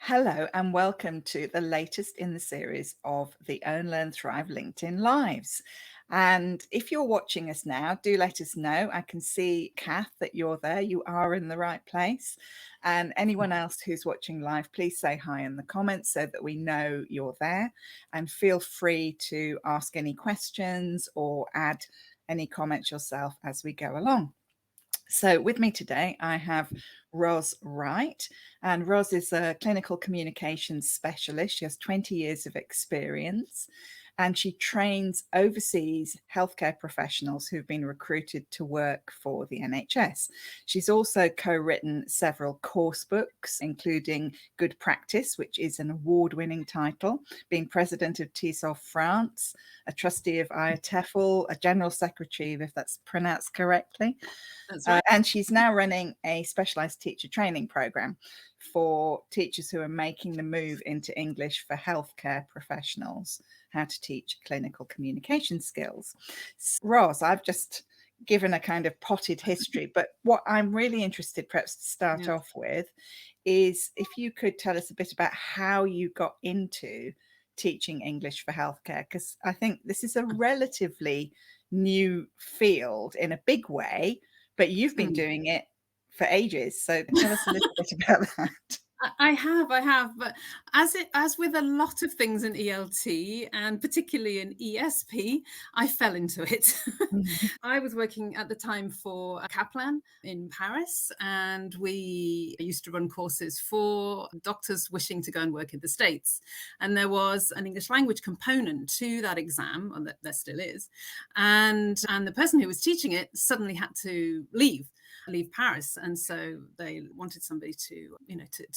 Hello and welcome to the latest in the series of the Own, Learn, Thrive LinkedIn Lives. And if you're watching us now, do let us know. I can see, Kath, that you're there. You are in the right place. And anyone else who's watching live, please say hi in the comments so that we know you're there. And feel free to ask any questions or add any comments yourself as we go along. So with me today, I have Ros Wright, and Ros is a clinical communications specialist. She has 20 years of experience, and she trains overseas healthcare professionals who've been recruited to work for the NHS. She's also co-written several course books, including Good Practice, which is an award-winning title, being president of TESOL France, a trustee of IATEFL, a general secretary, if that's pronounced correctly. That's right. And she's now running a specialized teacher training program for teachers who are making the move into English for healthcare professionals, how to teach clinical communication skills. Ros, I've just given a kind of potted history, but what I'm really interested perhaps to start off with is if you could tell us a bit about how you got into teaching English for healthcare, because I think this is a relatively new field in a big way, but you've been doing it for ages. So tell us a little bit about that. I have, but as with a lot of things in ELT and particularly in ESP, I fell into it. I was working at the time for a Kaplan in Paris, and we used to run courses for doctors wishing to go and work in the States. And there was an English language component to that exam, and there still is. And the person who was teaching it suddenly had to leave Paris, and so they wanted somebody to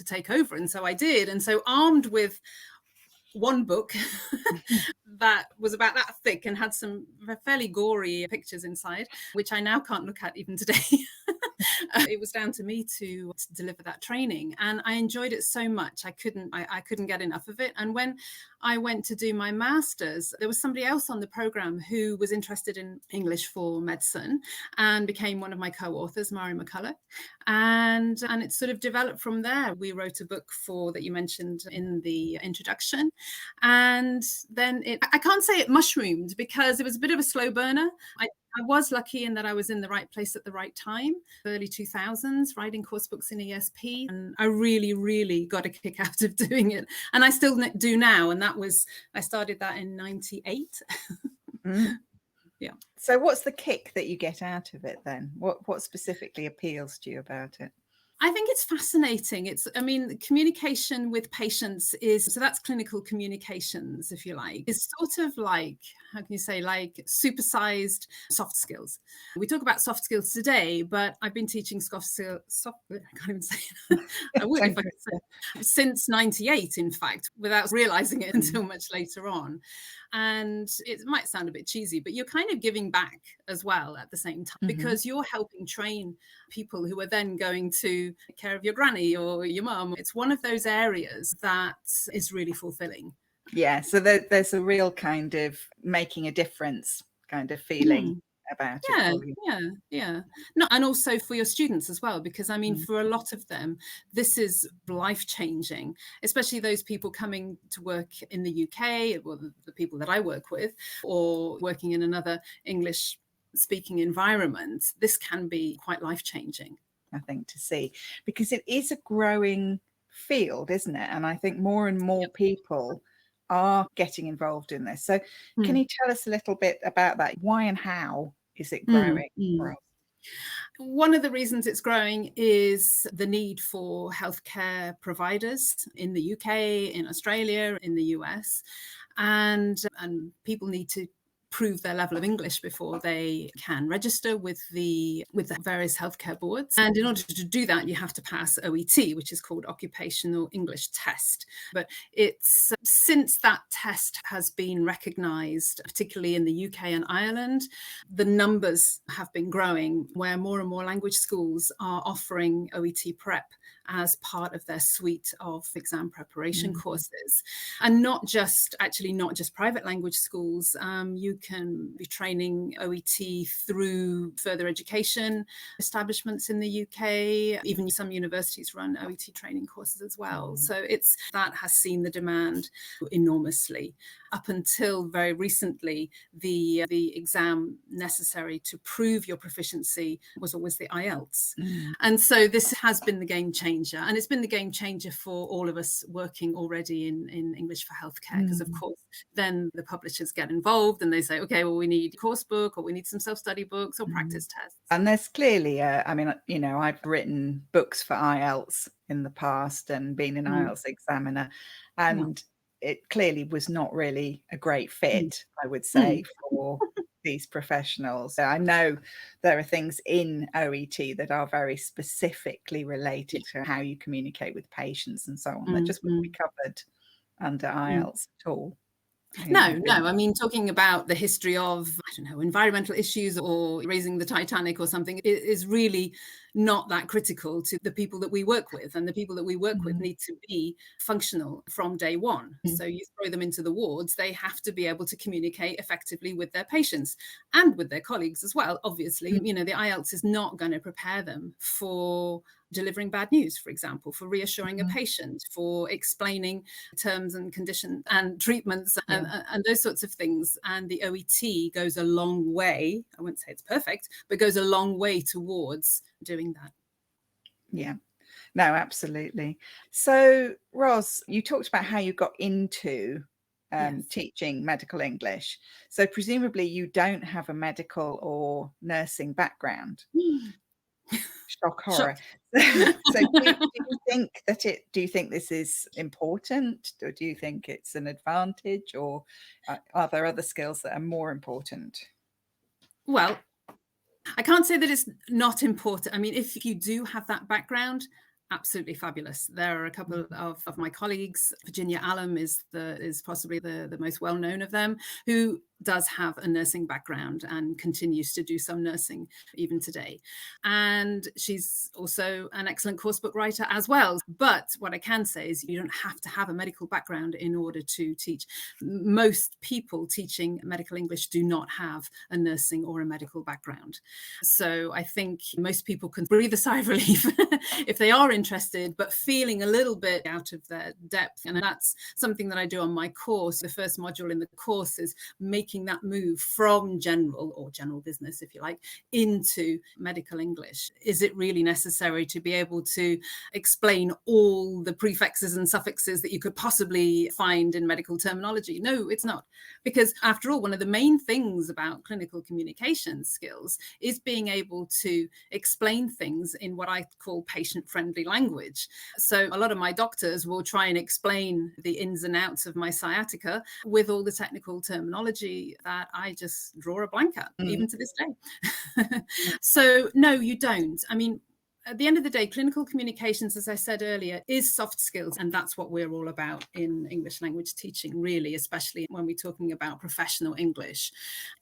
take over, and so I did. And so, armed with one book that was about that thick and had some fairly gory pictures inside, which I now can't look at even today. It was down to me to deliver that training, and I enjoyed it so much. I couldn't get enough of it. And when I went to do my master's, there was somebody else on the program who was interested in English for medicine and became one of my co-authors, Mari McCulloch. And it sort of developed from there. We wrote a book that you mentioned in the introduction. And then I can't say it mushroomed because it was a bit of a slow burner. I was lucky in that I was in the right place at the right time, early 2000s, writing course books in ESP. And I really, really got a kick out of doing it. And I still do now. And I started that in 98. Yeah. So what's the kick that you get out of it then? What specifically appeals to you about it? I think it's fascinating. Communication with patients so that's clinical communications, if you like. It's sort of like, how can you say, like supersized soft skills. We talk about soft skills today, but I've been teaching soft skills, I can't even say it. I would if I could say it. Since 98, in fact, without realizing it until much later on. And it might sound a bit cheesy, but you're kind of giving back as well at the same time, because you're helping train people who are then going to take care of your granny or your mum. It's one of those areas that is really fulfilling. Yeah, so there's a real kind of making a difference kind of feeling about it. Yeah. No, and also for your students as well, because for a lot of them, this is life-changing, especially those people coming to work in the UK, or the people that I work with, or working in another English-speaking environment. This can be quite life-changing, I think, to see, because it is a growing field, isn't it? And I think more and more people are getting involved in this. So can you tell us a little bit about that? Why and how is it growing? One of the reasons it's growing is the need for healthcare providers in the UK, in Australia, in the US, and people need to prove their level of English before they can register with the various healthcare boards. And in order to do that, you have to pass OET, which is called Occupational English Test. But it's since that test has been recognised, particularly in the UK and Ireland, the numbers have been growing where more and more language schools are offering OET prep as part of their suite of exam preparation Mm. courses. And not just private language schools. You can be training OET through further education establishments in the UK. Even some universities run OET training courses as well. So that has seen the demand enormously. Up until very recently, the exam necessary to prove your proficiency was always the IELTS. And so this has been the game changer. And it's been the game changer for all of us working already in English for healthcare, because of course, then the publishers get involved and they say, okay, well, we need a course book, or we need some self-study books or practice tests. And there's clearly, I mean, I've written books for IELTS in the past and been an IELTS examiner, and it clearly was not really a great fit, I would say, for these professionals. So I know there are things in OET that are very specifically related to how you communicate with patients and so on, that just wouldn't be covered under IELTS at all. No. I mean, talking about the history of, I don't know, environmental issues or raising the Titanic or something, it is really not that critical to the people that we work with. And the people that we work with need to be functional from day one. So you throw them into the wards, they have to be able to communicate effectively with their patients and with their colleagues as well. Obviously, the IELTS is not going to prepare them for delivering bad news, for example, for reassuring a patient, for explaining terms and conditions and treatments and those sorts of things. And the OET goes a long way, I wouldn't say it's perfect, but goes a long way towards doing that. Yeah. No, absolutely. So, Ros, you talked about how you got into teaching medical English. So presumably you don't have a medical or nursing background. Shock horror. So do you think this is important, or do you think it's an advantage, or are there other skills that are more important? Well, I can't say that it's not important. I mean, if you do have that background, absolutely fabulous. There are a couple of my colleagues. Virginia Allen is possibly the most well-known of them, who does have a nursing background and continues to do some nursing even today. And she's also an excellent course book writer as well. But what I can say is you don't have to have a medical background in order to teach. Most people teaching medical English do not have a nursing or a medical background. So I think most people can breathe a sigh of relief if they are interested, but feeling a little bit out of their depth. And that's something that I do on my course. The first module in the course is making that move from general business, if you like, into medical English. Is it really necessary to be able to explain all the prefixes and suffixes that you could possibly find in medical terminology? No, it's not. Because after all, one of the main things about clinical communication skills is being able to explain things in what I call patient-friendly language. So a lot of my doctors will try and explain the ins and outs of my sciatica with all the technical terminology that I just draw a blank at, even to this day. So no, you don't. I mean, at the end of the day, clinical communications, as I said earlier, is soft skills. And that's what we're all about in English language teaching, really, especially when we're talking about professional English.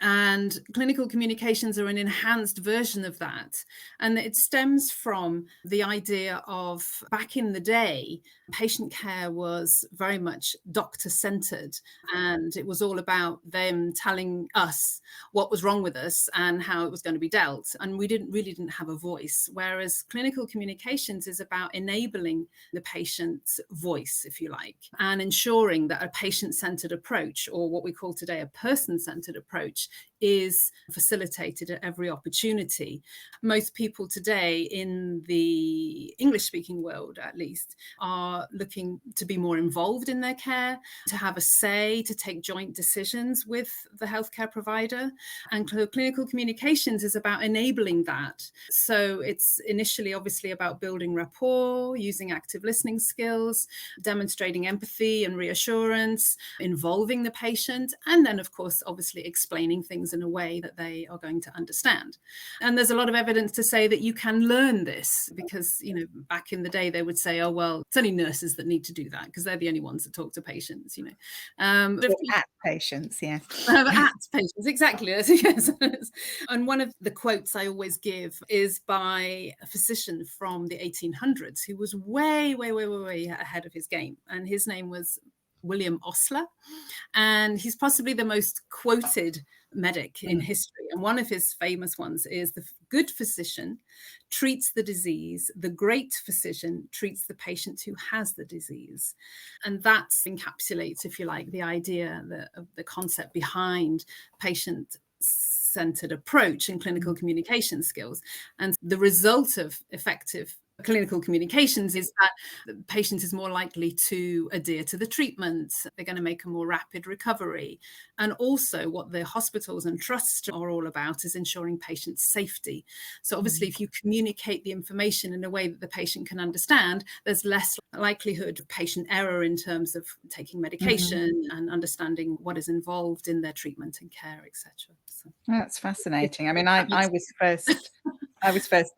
And clinical communications are an enhanced version of that. And it stems from the idea of, back in the day, patient care was very much doctor-centered. And it was all about them telling us what was wrong with us and how it was going to be dealt. And we really didn't have a voice. Whereas clinical communications is about enabling the patient's voice, if you like, and ensuring that a patient-centered approach, or what we call today a person-centered approach, is facilitated at every opportunity. Most people today in the English-speaking world, at least, are looking to be more involved in their care, to have a say, to take joint decisions with the healthcare provider. And clinical communications is about enabling that. So it's initially obviously about building rapport, using active listening skills, demonstrating empathy and reassurance, involving the patient, and then, of course, obviously explaining things in a way that they are going to understand. And there's a lot of evidence to say that you can learn this, because, back in the day, they would say, oh, well, it's only nurses that need to do that because they're the only ones that talk to patients, At patients, yes. At patients, exactly. Yes. And one of the quotes I always give is by a physician physician from the 1800s who was way, way, way, way, way ahead of his game. And his name was William Osler. And he's possibly the most quoted medic in history. And one of his famous ones is the good physician treats the disease, the great physician treats the patient who has the disease. And that encapsulates, if you like, the idea, of the concept behind patient-centered approach and clinical communication skills. And the result of effective clinical communications is that the patient is more likely to adhere to the treatment. They're going to make a more rapid recovery. And also what the hospitals and trusts are all about is ensuring patient safety. So obviously, if you communicate the information in a way that the patient can understand, there's less likelihood of patient error in terms of taking medication and understanding what is involved in their treatment and care, etc. So, that's fascinating. I mean, I was first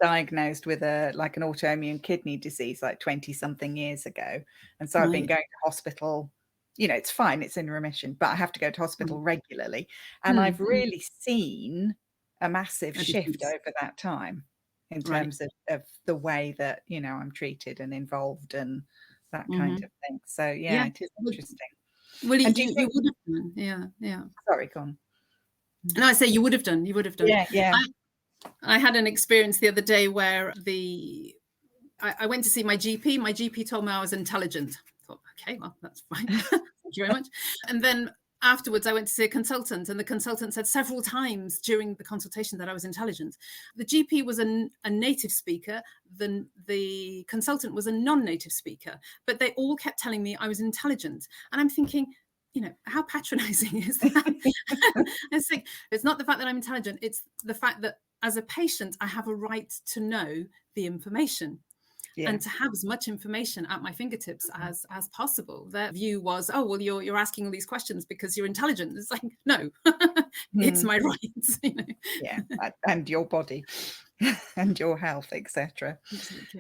diagnosed with an autoimmune kidney disease like 20 something years ago. And so I've been going to hospital, it's fine, it's in remission, but I have to go to hospital regularly. And I've really seen a massive shift over that time in terms of the way that, I'm treated and involved and that kind of thing. So yeah, it is interesting. Well, you would have done. Yeah. Sorry, go on. No, I say you would have done. Yeah. I had an experience the other day where I went to see my GP. My GP told me I was intelligent. I thought, okay, well, that's fine. Thank you very much. And then afterwards, I went to see a consultant, and the consultant said several times during the consultation that I was intelligent. The GP was a native speaker. The consultant was a non-native speaker, but they all kept telling me I was intelligent. And I'm thinking, how patronizing is that? It's like, it's not the fact that I'm intelligent. It's the fact that as a patient, I have a right to know the information and to have as much information at my fingertips as possible. Their view was, oh, well, you're asking all these questions because you're intelligent. It's like, no, it's my right. Yeah, and your body and your health, etc.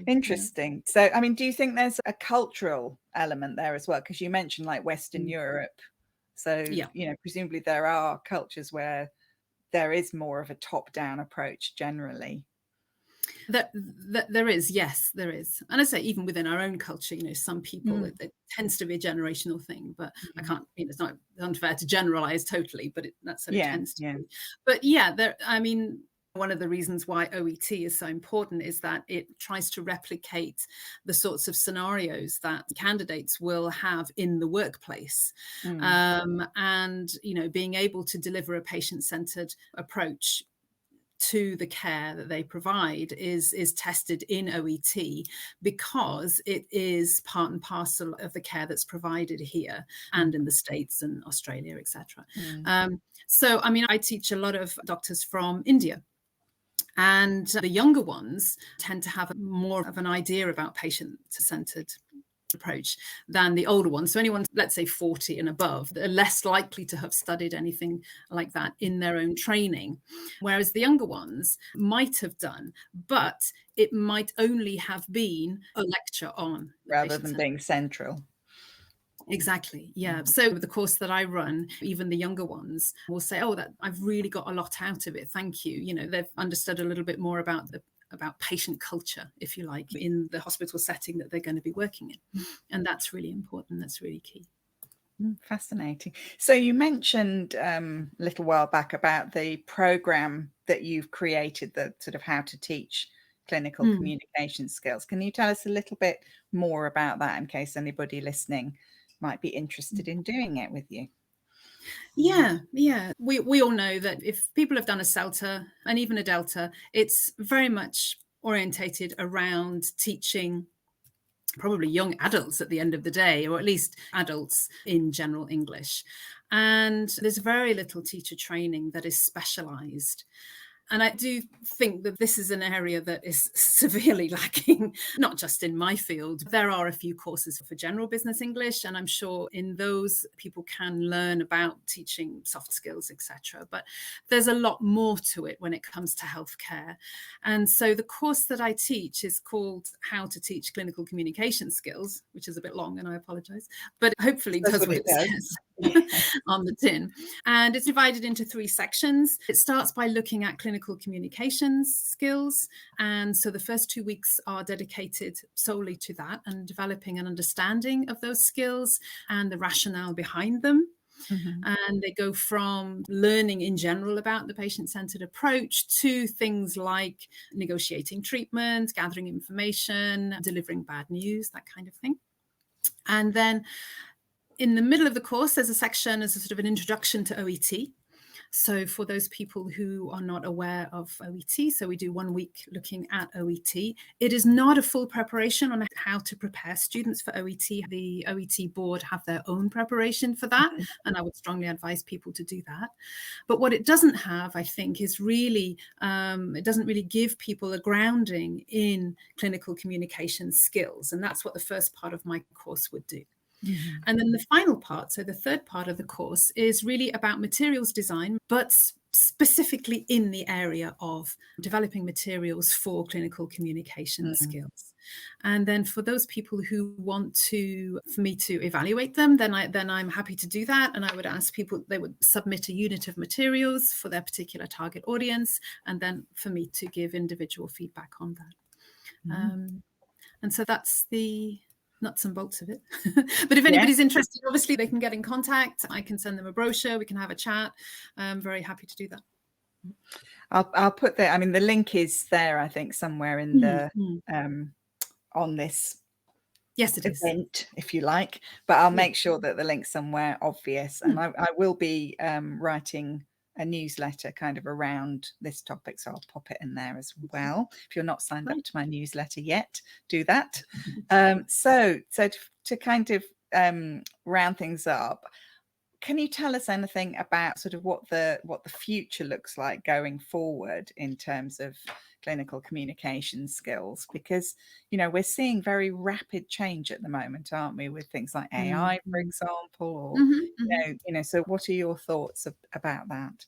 Interesting. So, I mean, do you think there's a cultural element there as well? Because you mentioned like Western Europe. So, presumably there are cultures where there is more of a top-down approach generally. There is, yes, there is. And I say, even within our own culture, some people, it tends to be a generational thing, but I can't, it's not unfair to generalize totally, but that's what it tends to be. But one of the reasons why OET is so important is that it tries to replicate the sorts of scenarios that candidates will have in the workplace. And, being able to deliver a patient-centered approach to the care that they provide is tested in OET because it is part and parcel of the care that's provided here and in the States and Australia, etc. So, I teach a lot of doctors from India. And the younger ones tend to have more of an idea about patient-centered approach than the older ones. So anyone, let's say 40 and above, are less likely to have studied anything like that in their own training. Whereas the younger ones might have done, but it might only have been a lecture on. Rather than being central. Exactly. Yeah. So the course that I run, even the younger ones will say, oh, that I've really got a lot out of it. Thank you. They've understood a little bit more about patient culture, if you like, in the hospital setting that they're going to be working in. And that's really important. That's really key. Fascinating. So you mentioned a little while back about the program that you've created, the sort of how to teach clinical communication skills. Can you tell us a little bit more about that in case anybody listening might be interested in doing it with you? Yeah. We all know that if people have done a CELTA and even a Delta, it's very much orientated around teaching probably young adults at the end of the day, or at least adults in general English. And there's very little teacher training that is specialized. And I do think that this is an area that is severely lacking, not just in my field. There are a few courses for general business English, and I'm sure in those people can learn about teaching soft skills, etc. But there's a lot more to it when it comes to healthcare. And so the course that I teach is called How to Teach Clinical Communication Skills, which is a bit long, and I apologize, but hopefully does what it says. Yeah. on the tin. And it's divided into 3 sections. It starts by looking at clinical communications skills. And so the first 2 weeks are dedicated solely to that and developing an understanding of those skills and the rationale behind them. Mhm. And they go from learning in general about the patient-centered approach to things like negotiating treatment, gathering information, delivering bad news, that kind of thing. And then in the middle of the course, there's a section as a sort of an introduction to OET. So for those people who are not aware of OET, so we do 1 week looking at OET. It is not a full preparation on how to prepare students for OET. The OET board have their own preparation for that, and I would strongly advise people to do that. But what it doesn't have, I think, is really, it doesn't really give people a grounding in clinical communication skills. And that's what the first part of my course would do. Mhm. And then the final part, so the third part of the course, is really about materials design, but specifically in the area of developing materials for clinical communication Mm. skills. And then for those people who want for me to evaluate them, then I'm happy to do that. And I would ask people, they would submit a unit of materials for their particular target audience, and then for me to give individual feedback on that. Mm. And so that's the nuts and bolts of it. But if Yeah. anybody's interested, obviously they can get in contact. I can send them a brochure. We can have a chat. I'm very happy to do that. I'll put I mean, the link is there, I think, somewhere in the Mm. um on this Yes, it is. event, if you like, but I'll Yeah. make sure that the link's somewhere obvious. And Mm. I will be writing a newsletter kind of around this topic, so I'll pop it in there as well. If you're not signed up Great. to my newsletter yet, do that. So to kind of round things up, can you tell us anything about sort of what the future looks like going forward in terms of clinical communication skills? Because, you know, we're seeing very rapid change at the moment, aren't we, with things like Mm. AI, for Mm. example, or, Mhm, mhm. so what are your thoughts about that?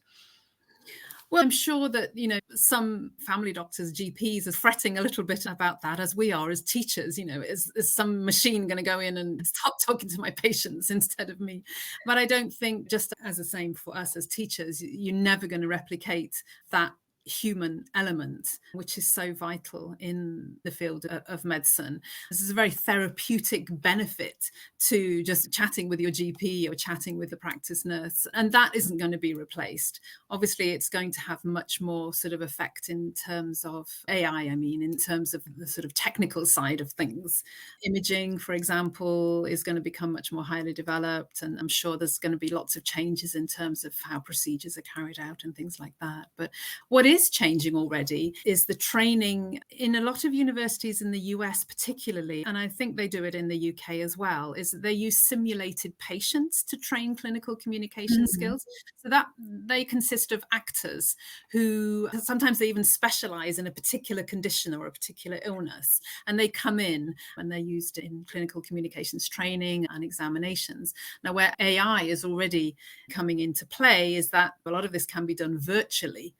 Well, I'm sure that, some family doctors, GPs are fretting a little bit about that, as we are as teachers. Is some machine going to go in and start talking to my patients instead of me? But I don't think, just as the same for us as teachers, you're never going to replicate that human element, which is so vital in the field of medicine. This is a very therapeutic benefit to just chatting with your GP or chatting with the practice nurse, and that isn't going to be replaced. Obviously, it's going to have much more sort of effect in terms of AI, in terms of the sort of technical side of things. Imaging, for example, is going to become much more highly developed, and I'm sure there's going to be lots of changes in terms of how procedures are carried out and things like that. But what is changing already is the training in a lot of universities in the US particularly, and I think they do it in the UK as well, is that they use simulated patients to train clinical communication Mhm. skills. So that they consist of actors who sometimes they even specialize in a particular condition or a particular illness, and they come in and they're used in clinical communications training and examinations. Now, where AI is already coming into play is that a lot of this can be done virtually.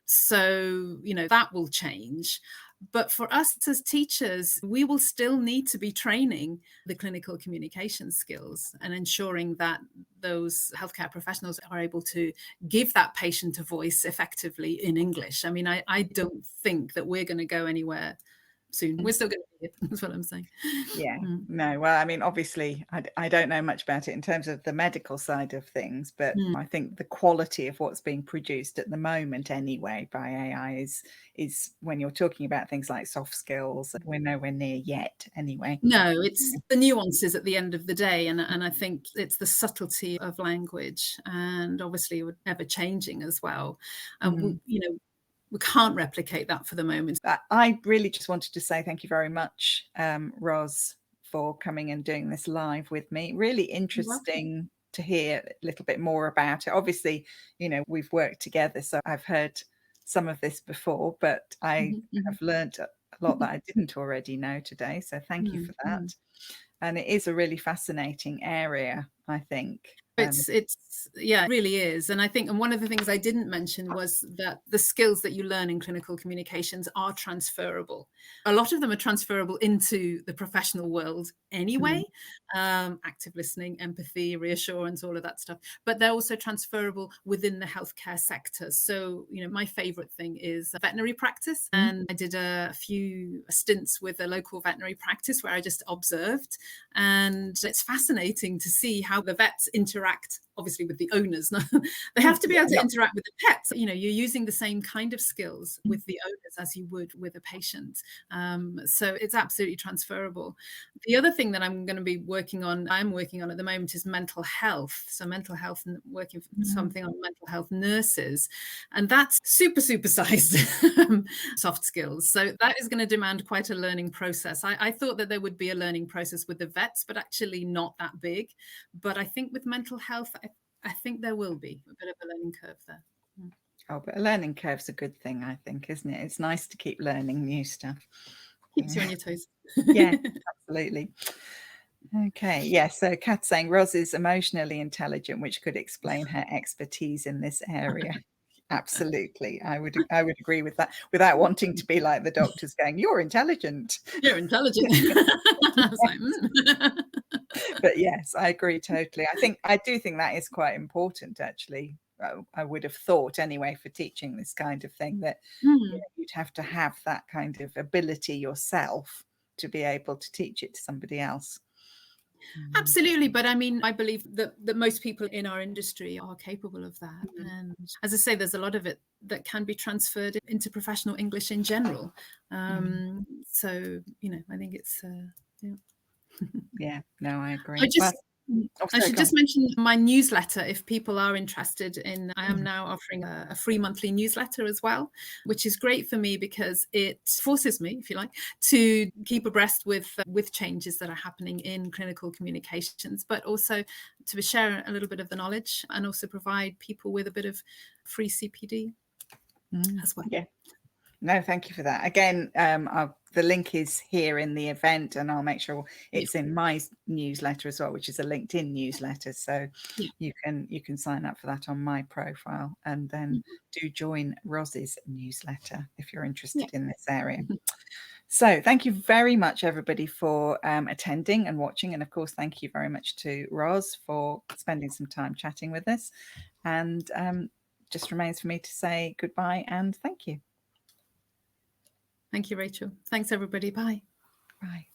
So, that will change. But for us as teachers, we will still need to be training the clinical communication skills and ensuring that those healthcare professionals are able to give that patient a voice effectively in English. I don't think that we're going to go anywhere soon. We're still going to be here. That's what I'm saying. Yeah, Mm. no, well, I mean, obviously, I don't know much about it in terms of the medical side of things, but Mm. I think the quality of what's being produced at the moment anyway by AI is when you're talking about things like soft skills, we're nowhere near yet anyway. No, it's the nuances at the end of the day, and I think it's the subtlety of language, and obviously ever changing as well. And Mm. we can't replicate that for the moment. I really just wanted to say thank you very much, Ros, for coming and doing this live with me. Really You're welcome. interesting to hear a little bit more about it. Obviously, we've worked together, so I've heard some of this before, but I Mhm, mhm. have learned a lot that I didn't already know today. So thank you Mm, for mm. that. And it is a really fascinating area, I think. It's yeah, it really is. And I think, and one of the things I didn't mention was that the skills that you learn in clinical communications are transferable. A lot of them are transferable into the professional world anyway, Mm, active listening, empathy, reassurance, all of that stuff. But they're also transferable within the healthcare sector. So, you know, my favorite thing is veterinary practice. mm, And I did a few stints with a local veterinary practice where I just observed. And it's fascinating to see how the vets interact, obviously, with the owners. They have to be able to yeah. interact with the pets. You know, you're using the same kind of skills with the owners as you would with a patient. So it's absolutely transferable. The other thing that I'm working on at the moment is mental health. So mental health, and working something on mental health nurses. And that's super sized soft skills. So that is going to demand quite a learning process. I thought that there would be a learning process with the vets, but actually not that big. But I think with mental health, I think there will be a bit of a learning curve there. Oh, but a learning curve's a good thing, I think, isn't it? It's nice to keep learning new stuff. Keeps you on your toes. Yeah, absolutely. Okay, yeah. So Kat's saying Ros is emotionally intelligent, which could explain her expertise in this area. Absolutely, I would agree with that, without wanting to be like the doctors going, "You're intelligent." You're intelligent. I was like, But yes, I agree totally. I do think that is quite important, actually. I would have thought anyway, for teaching this kind of thing, that you'd have to have that kind of ability yourself to be able to teach it to somebody else. Absolutely. But I mean, I believe that most people in our industry are capable of that. Mm. And as I say, there's a lot of it that can be transferred into professional English in general. So, you know, I think it's, yeah. Yeah, no, I I agree. Well, just I so should go on. just mention my newsletter if people are interested in. I am now offering a free monthly newsletter as well, which is great for me because it forces me, if you like, to keep abreast with changes that are happening in clinical communications, but also to share a little bit of the knowledge and also provide people with a bit of free CPD as well. Yeah. No, thank you for that. Again, the link is here in the event, and I'll make sure it's in my newsletter as well, which is a LinkedIn newsletter. So Yeah. you can sign up for that on my profile, and then do join Ros's newsletter if you're Yeah. interested in this area. So thank you very much, everybody, for attending and watching. And of course, thank you very much to Ros for spending some time chatting with us. And just remains for me to say goodbye and thank you. Thank you, Rachel. Thanks, everybody. Bye. Bye.